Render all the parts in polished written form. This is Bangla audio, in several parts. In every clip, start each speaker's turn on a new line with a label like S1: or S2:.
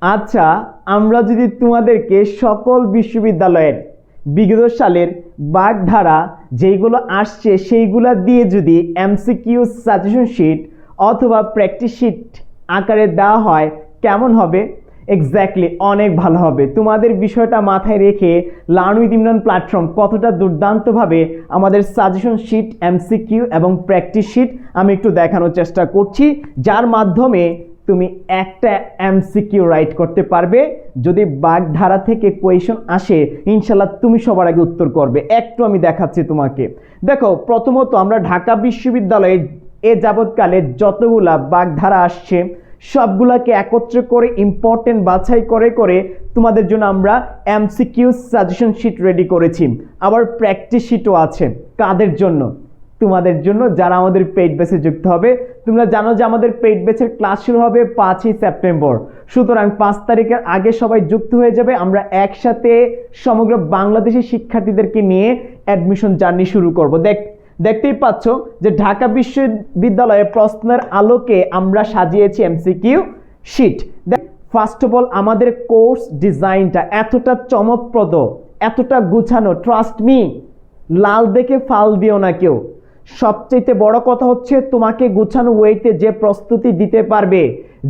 S1: আচ্ছা, আমরা যদি তোমাদেরকে সকল বিশ্ববিদ্যালয়ের বিগত সালের বাগধারা যেইগুলো আসছে সেইগুলা দিয়ে যদি এমসিকিউ সাজেশন শিট অথবা প্র্যাকটিস শিট আকারে দেওয়া হয় কেমন হবে? এক্স্যাক্টলি অনেক ভালো হবে। তোমাদের বিষয়টা মাথায় রেখে লার্ন উইথ ইমরান প্ল্যাটফর্ম কতটা দুর্দান্তভাবে আমাদের সাজেশন শিট, এমসিকিউ এবং প্র্যাকটিস শিট আমি একটু দেখানোর চেষ্টা করছি, যার মাধ্যমে তুমি একটা এমসিকিউ রাইট করতে পারবে। যদি বাগধারা থেকে কোয়েশন আসে ইনশাল্লাহ তুমি সবার আগে উত্তর করবে। একটু আমি দেখাচ্ছি তোমাকে। দেখো, প্রথমত আমরা ঢাকা বিশ্ববিদ্যালয়ে এ যাবৎকালে যতগুলা বাগধারা আসছে সবগুলাকে একত্রে করে ইম্পর্টেন্ট বাছাই করে করে তোমাদের জন্য আমরা এমসিকিউ সাজেশন শিট রেডি করেছি। আবার প্র্যাকটিস শিটও আছে। কাদের জন্য? তোমাদের জন্য, যারা আমাদের পেইড ব্যাচে যুক্ত হবে। তোমরা জানো যে আমাদের পেইড ব্যাচের ক্লাস শুরু হবে 5ই সেপ্টেম্বর। সুতরাং 5 তারিখের আগে সবাই যুক্ত হয়ে যাবে। আমরা একসাথে সমগ্র বাংলাদেশের শিক্ষার্থীদেরকে নিয়ে অ্যাডমিশন জার্নি শুরু করব। দেখতেই পাচ্ছ যে ঢাকা বিশ্ববিদ্যালয়ে প্রশ্নের আলোকে আমরা সাজিয়েছি MCQ sheet. First of all আমাদের কোর্স ডিজাইনটা এতটা চমকপ্রদ, এতটা গুছানো, ট্রাস্ট মি, লাল দেখে ফাল দিও না কেউ। সবচেয়ে বড় কথা হচ্ছে তোমাকে গোছানো ওয়েতে যে প্রস্তুতি দিতে পারবে,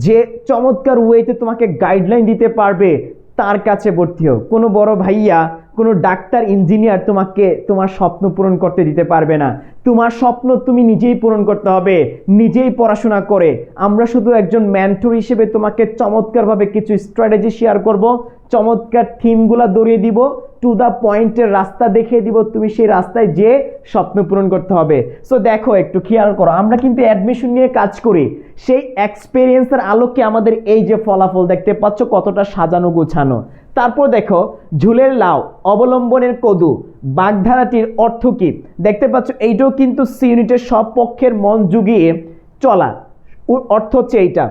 S1: যে চমৎকার ওয়েতে তোমাকে গাইডলাইন দিতে পারবে, তার কাছে ভর্তি হও। কোনো বড় ভাইয়া, কোনো ডাক্তার, ইঞ্জিনিয়ার তোমাকে তোমার স্বপ্ন পূরণ করতে দিতে পারবে না। তোমার স্বপ্ন তুমি নিজেই পূরণ করতে হবে, নিজেই পড়াশোনা করে। আমরা শুধু একজন মেন্টর হিসেবে তোমাকে চমৎকারভাবে কিছু স্ট্র্যাটেজি শেয়ার করব, চমৎকার থিমগুলো ধরিয়ে দিব, টু দ্য পয়েন্টের রাস্তা দেখিয়ে দিব, তুমি সেই রাস্তায় যে স্বপ্ন পূরণ করতে হবে। সো দেখো, একটু খেয়াল করো, আমরা কিন্তু অ্যাডমিশন নিয়ে কাজ করি। সেই এক্সপেরিয়েন্সের আলোকে আমাদের এই যে ফলাফল দেখতে পাচ্ছ কতটা সাজানো গোছানো। তারপর দেখো, ঝুলের লাউ অবলম্বনের কদু বাগধারাটির অর্থ কি? দেখতে পাচ্ছ এইটাও কিন্তু সি ইউনিটের সব পক্ষের মন জুগিয়ে চলা, অর্থ হচ্ছে এইটা।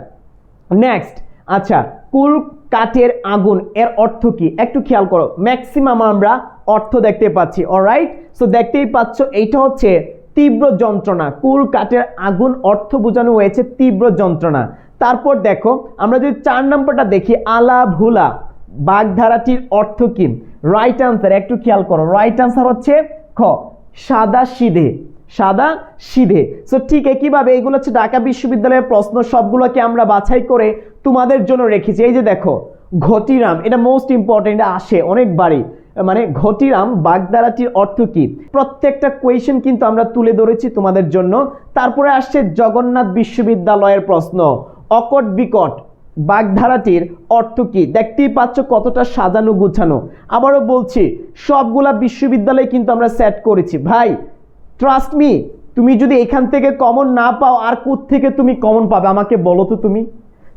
S1: নেক্সট, আচ্ছা, কুল কাঠের আগুন এর অর্থ কি? একটু খেয়াল করো, ম্যাক্সিমাম আমরা অর্থ দেখতে পাচ্ছি। অলরাইট, সো দেখতেই পাচ্ছ এইটা হচ্ছে তীব্র যন্ত্রণা। কুল কাঠের আগুন অর্থ বোঝানো হয়েছে তীব্র যন্ত্রণা। তারপর দেখো, আমরা যদি 4 নম্বরটা দেখি, আলা ভুলা বাগধারাটির অর্থ কি? রাইট আনসার, একটু খেয়াল করো, রাইট আনসার হচ্ছে খ, সাদা সিধে। সাদা সিধে। সো ঠিক একইভাবে এগুলো হচ্ছে ঢাকা বিশ্ববিদ্যালয়ের প্রশ্ন, সবগুলোকে আমরা বাছাই করে তোমাদের জন্য রেখেছি। এই যে দেখো, ঘটিরাম, এটা মোস্ট ইম্পর্টেন্ট, এটা আসে অনেকবারই। মানে ঘটিরাম বাগধারাটির অর্থ কি? প্রত্যেকটা কোয়েশন কিন্তু আমরা তুলে ধরেছি তোমাদের জন্য। তারপরে আসছে জগন্নাথ বিশ্ববিদ্যালয়ের প্রশ্ন, অকট বিকট বাগধারাটির অর্থ কি? দেখতেই পাচ্ছ কতটা সাজানো গুছানো। আবারও বলছি, সবগুলা বিশ্ববিদ্যালয় কিন্তু আমরা সেট করেছি। ভাই ট্রাস্ট মি, তুমি যদি এখান থেকে কমন না পাও আর কোত্থেকে তুমি কমন পাবে আমাকে বলো তো।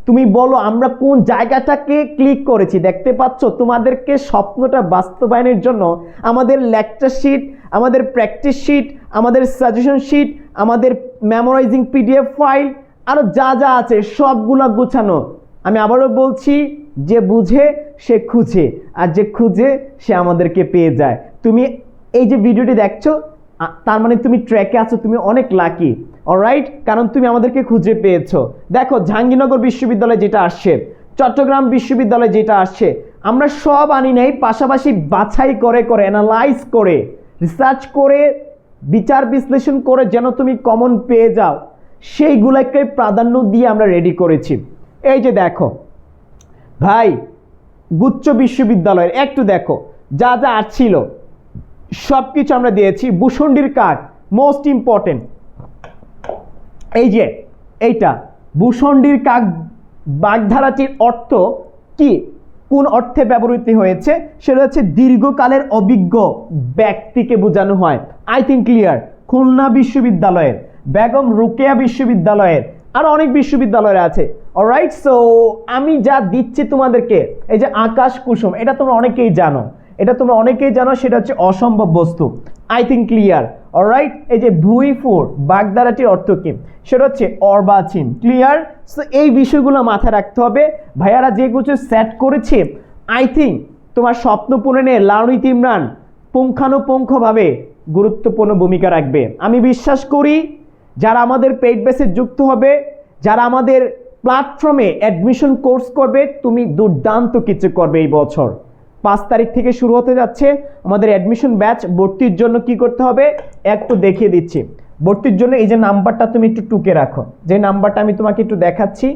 S1: তুমি বলো আমরা কোন জায়গাটাকে ক্লিক করেছি। দেখতে পাচ্ছ, তোমাদেরকে স্বপ্নটা বাস্তবায়নের জন্য আমাদের লেকচার শিট, আমাদের প্র্যাকটিস শিট, আমাদের সাজেশন শিট, আমাদের মেমোরাইজিং পিডিএফ ফাইল, আরও যা যা আছে সবগুলা গুছানো। আমি আবারও বলছি, যে বুঝে সে খুঁজে, আর যে খুঁজে সে আমাদেরকে পেয়ে যায়। তুমি এই যে ভিডিওটি দেখছো, তার মানে তুমি ট্র্যাকে আছো, তুমি অনেক লাকি। অলরাইট, কারণ তুমি আমাদেরকে খুঁজে পেয়েছো। দেখো, জাহাঙ্গীরনগর বিশ্ববিদ্যালয় যেটা আসছে, চট্টগ্রাম বিশ্ববিদ্যালয় যেটা আসছে, আমরা সব আনি নাই, পাশাপাশি বাছাই করে করে অ্যানালাইজ করে রিসার্চ করে বিচার বিশ্লেষণ করে যেন তুমি কমন পেয়ে যাও, সেইগুলোকে প্রাধান্য দিয়ে আমরা রেডি করেছি। এই যে দেখো ভাই, গুচ্ছ বিশ্ববিদ্যালয়ের একটু দেখো, যা যা আসছিল সব কিছু আমরা দিয়েছি। ভূষণ্ডির কাঠ মোস্ট ইম্পর্টেন্ট। এই যে এইটা ভূষণ্ডির কাঠ বাগধারাটির অর্থ কি? কোন অর্থে ব্যবহৃত হয়েছে? সেটা হচ্ছে দীর্ঘকালের অভিজ্ঞ ব্যক্তিকে বোঝানো হয়। I think clear. খুলনা বিশ্ববিদ্যালয়ের, বেগম রোকেয়া বিশ্ববিদ্যালয়ের, আর অনেক বিশ্ববিদ্যালয়ের আছে। অলরাইট, সো আমি যা দিচ্ছি তোমাদেরকে, এই যে আকাশ কুসুম, এটা তোমরা অনেকেই জানো, সেটা হচ্ছে অসম্ভব বস্তু। I think clear. অলরাইট, এই যে ভুঁইফুর বাগধারাটির অর্থ কি? সেটা হচ্ছে অর্বাচীন। ক্লিয়ার। সো এই বিষয়গুলো মাথায় রাখতে হবে। ভাইয়ারা যে কিছু সেট করেছে, আই থিঙ্ক তোমার স্বপ্ন পূরণে লার্ন উইথ ইমরান পুঙ্খানুপুঙ্খভাবে গুরুত্বপূর্ণ ভূমিকা রাখবে। আমি বিশ্বাস করি যারা আমাদের পেইড বেসে যুক্ত হবে, যারা আমাদের প্ল্যাটফর্মে অ্যাডমিশন কোর্স করবে, তুমি দুর্দান্ত কিছু করবে এই বছর। 5 তারিখ থেকে শুরু হতে যাচ্ছে আমাদের অ্যাডমিশন ব্যাচ। ভর্তির জন্য কি করতে হবে একটু দেখিয়ে দিচ্ছি। ভর্তির জন্য এই যে নাম্বারটা তুমি একটু টুকে রাখো, যে নাম্বারটা আমি তোমাকে একটু দেখাচ্ছি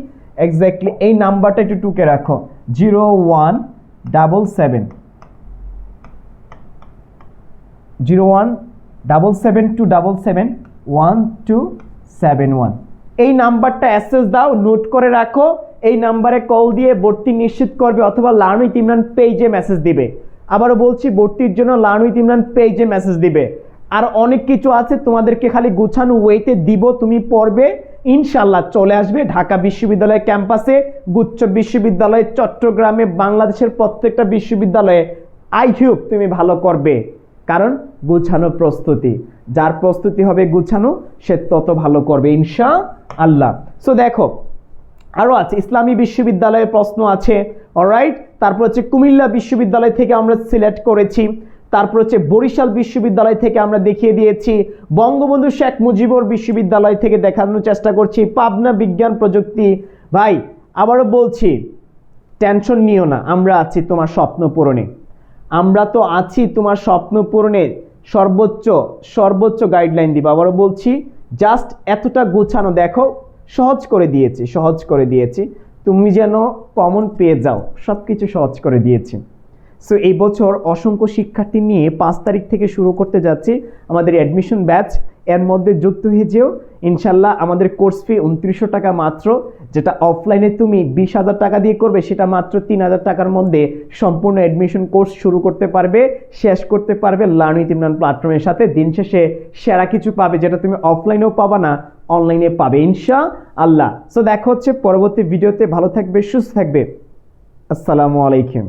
S1: এক্স্যাক্টলি এই নাম্বারটা একটু টুকে রাখো, 0177277171। এই নাম্বারটা অ্যাক্সেস দাও, নোট করে রাখো। এই নাম্বারে কল দিয়ে ভর্তি নিশ্চিত করবে অথবা লার্ন উইথ ইমরান পেজে মেসেজ দিবে। আবারও বলছি, ভর্তির জন্য লার্ন উইথ ইমরান পেজে মেসেজ দিবে। আর অনেক কিছু আছে, তোমাদেরকে খালি গুছানো ওয়েতে দিব, তুমি পড়বে, ইনশাল্লাহ চলে আসবে ঢাকা বিশ্ববিদ্যালয় ক্যাম্পাসে, গুচ্ছ বিশ্ববিদ্যালয়, চট্টগ্রামে, বাংলাদেশের প্রত্যেকটা বিশ্ববিদ্যালয়ে। আই হোপ তুমি ভালো করবে, কারণ গুছানো প্রস্তুতি, যার প্রস্তুতি হবে গুছানো সে তত ভালো করবে ইনশাআল্লাহ। সো দেখো আরো আছে, ইসলামী বিশ্ববিদ্যালয়ের প্রশ্ন আছে, অলরাইট। তারপর হচ্ছে কুমিল্লা বিশ্ববিদ্যালয় থেকে আমরা সিলেক্ট করেছি। তারপর হচ্ছে বরিশাল বিশ্ববিদ্যালয় থেকে আমরা দেখিয়ে দিয়েছি। বঙ্গবন্ধু শেখ মুজিবুর বিশ্ববিদ্যালয় থেকে দেখানোর চেষ্টা করছি। পাবনা বিজ্ঞান প্রযুক্তি। ভাই আবারও বলছি, টেনশন নিও না, আমরা আছি তোমার স্বপ্ন পূরণে। আমরা তো আছি তোমার স্বপ্ন পূরণে, সর্বোচ্চ গাইডলাইন দিব। আবারও বলছি, জাস্ট এতটা গোছানো, দেখো সহজ করে দিয়েছি, তুমি যেন কমন পেয়ে যাও, সব কিছু সহজ করে দিয়েছি। সো এই বছর অসংখ্য শিক্ষার্থী নিয়ে 5 তারিখ থেকে শুরু করতে যাচ্ছি আমাদের অ্যাডমিশন ব্যাচ। এর মধ্যে যুক্ত হয়ে যেও ইনশাল্লাহ। আমাদের কোর্স ফি 2900 টাকা মাত্র, যেটা অফলাইনে তুমি 20,000 টাকা দিয়ে করবে, সেটা মাত্র 3,000 টাকার মধ্যে সম্পূর্ণ অ্যাডমিশন কোর্স শুরু করতে পারবে, শেষ করতে পারবে লার্ন উইথ ইমরান প্ল্যাটফর্মের সাথে। দিন শেষে সেরা কিছু পাবে, যেটা তুমি অফলাইনেও পাবা না, অনলাইনে পাবে ইনশাআল্লাহ। সো দেখা হচ্ছে পরবর্তী ভিডিওতে। ভালো থাকবে, সুস্থ থাকবে। আসসালামু আলাইকুম।